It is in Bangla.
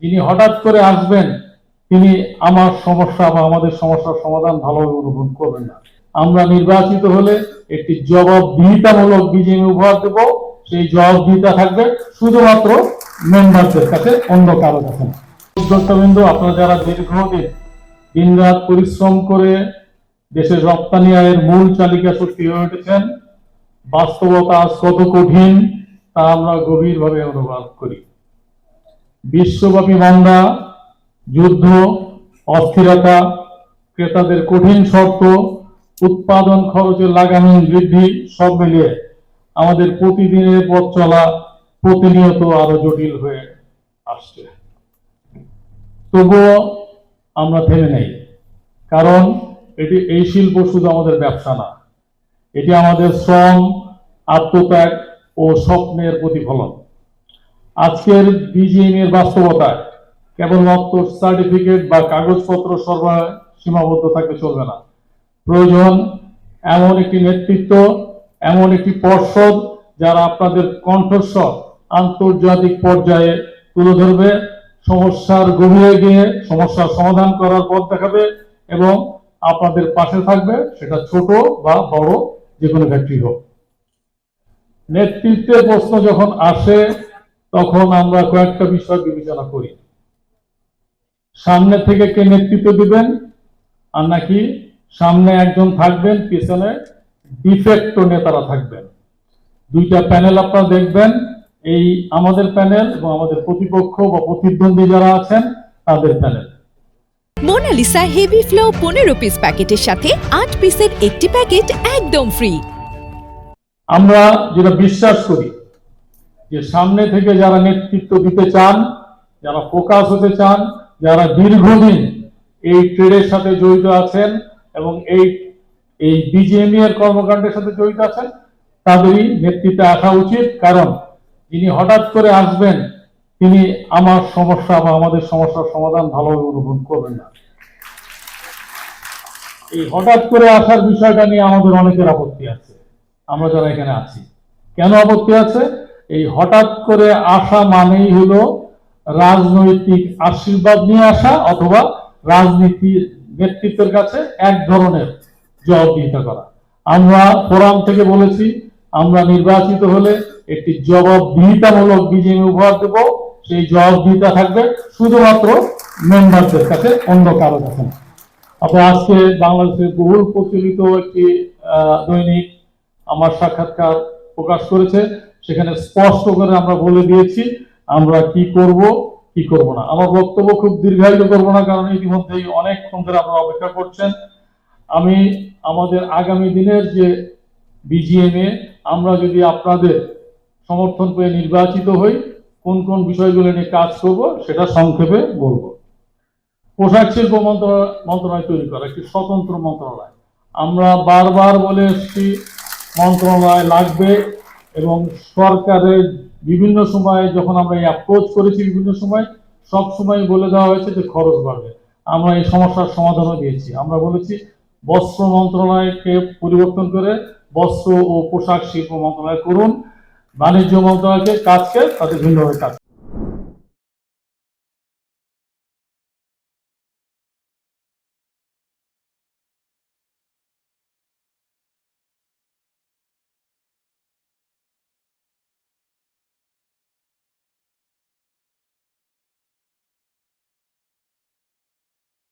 যিনি হঠাৎ করে আসবেন তিনি আমার সমস্যা বা আমাদের সমস্যার সমাধান ভালোভাবে অনুভব করবেন না। আমরা নির্বাচিত হলে একটি জবাবদিহিতামূলক বিজেপি উপহার দেব। সেই জবাবদিহিতা থাকবে শুধুমাত্র মেম্বারদের কাছে, অন্য কারো কাছে না। উদ্যোক্তাবৃন্দ, আপনারা যারা দীর্ঘদিন দিনরাত পরিশ্রম করে দেশের রপ্তানি আয়ের মূল চালিকা শক্তি হয়ে উঠেছেন, বাস্তবতা আজ কত কঠিন তা আমরা গভীরভাবে অনুভব করি। বিশ্বব্যাপী মন্দা, যুদ্ধ, অস্থিরতা, ক্রেতাদের কঠিন শর্ত, উৎপাদন খরচের লাগামহীন বৃদ্ধি সব মিলিয়ে আমাদের প্রতিদিনের পথ চলা প্রতিনিয়ত আরো জটিল হয়ে আসছে। তবুও আমরা থেমে নেই, কারণ এই শিল্প শুধু আমাদের ব্যবসা না, এটি আমাদের শ্রম, আত্মত্যাগ ও স্বপ্নের প্রতিফলন। আজকের বিজিএম এর বাস্তবতায় কেবলমাত্র সার্টিফিকেট বা কাগজপত্র সরবরাহে সীমাবদ্ধ থাকলে চলবে না। প্রয়োজন এমন একটি নেতৃত্ব, এমন একটি পর্ষদ যারা আপনাদের কণ্ঠস্বর আন্তর্জাতিক পর্যায়ে তুলে ধরবে, সমস্যার গভীরে গিয়ে সমস্যার সমাধান করার পথ দেখাবে এবং আপনাদের পাশে থাকবে, সেটা ছোট বা বড় যে কোনো ফ্যাক্টরি হোক। নেতৃত্বের প্রশ্ন যখন আসে তখন আমরা কয়েকটা বিষয় বিবেচনা করি। সামনে থেকে কে নেতৃত্ব দিবেন, আর নাকি সামনে একজন থাকবেন, পিছনে ডিফেক্টো নেতারা থাকবেন। দুইটা প্যানেল আপনারা দেখবেন, এই আমাদের প্যানেল এবং আমাদের প্রতিপক্ষ বা প্রতিদ্বন্দ্বী যারা আছেন তাদের panel. Monalisa heavy flow 15 piece প্যাকেটের সাথে 8 পিসের একটি প্যাকেট একদম ফ্রি। আমরা যেটা বিশ্বাস করি যে সামনে থেকে যারা নেতৃত্ব দিতে চান, যারা ফোকাস হতে চান, যারা দীর্ঘদিন এই ট্রেডের সাথে জড়িত আছেন এবং এই বিজিএমই এর কর্মকাণ্ডের সাথে জড়িত আছেন, তাদেরই নেতৃত্বে আসা উচিত। কারণ যিনি হঠাৎ করে আসবেন তিনি আমার সমস্যা বা আমাদের সমস্যার সমাধান ভালোভাবে অনুভব করবেন না। এই হঠাৎ করে আসার বিষয়টা নিয়ে আমাদের অনেকের আপত্তি আছে। আমরা যারা এখানে আছি, কেন আপত্তি আছে? এই হঠাৎ করে আসা মানেই হলো রাজনৈতিক আশীর্বাদ নিয়ে আসা অথবা রাজনীতির নেতৃত্বের কাছে এক ধরনের জবাবদিহিতা করা। আমরা ফোরাম থেকে বলেছি, আমরা নির্বাচিত হলে একটি জবাবদিহিতামূলক বিজেপি উপহার দেব। সেই জবাবদিহিতা থাকবে শুধুমাত্র মেম্বারদের কাছে, অন্য কারো কাছে না। আপনার আজকে বাংলাদেশের বহুল প্রচলিত একটি দৈনিক আমার সাক্ষাৎকার প্রকাশ করেছে, সেখানে স্পষ্ট করে আমরা বলে দিয়েছি আমরা কি করব কি করব না। আমার বক্তব্য খুব দীর্ঘায়িত করব না, কারণ ইতিমধ্যেই অনেকক্ষণ ধরে আপনারা অপেক্ষা করছেন। আমি আমাদের আগামী দিনের যে বিজিএমএ আমরা যদি আপনাদের সমর্থন পেয়ে নির্বাচিত হই, কোন কোন বিষয়গুলো নিয়ে কাজ করব সেটা সংক্ষেপে বলবো। পোশাক শিল্প মন্ত্রণালয় তৈরি করা একটি স্বতন্ত্র মন্ত্রণালয়। আমরা বারবার বলে এসেছি মন্ত্রণালয় লাগবে, এবং সরকারের বিভিন্ন সময় যখন আমরা এই অ্যাপ্রোচ করেছি, বিভিন্ন সময় সব সময় বলে দেওয়া হয়েছে যে খরচ বাড়বে। আমরা এই সমস্যার সমাধানও দিয়েছি। আমরা বলেছি বস্ত্র মন্ত্রণালয়কে পরিবর্তন করে বস্ত্র ও পোশাক শিল্প মন্ত্রণালয় করুন, বাণিজ্য মন্ত্রণালয়কে কাজকে তাদের ভিন্নভাবে কাজ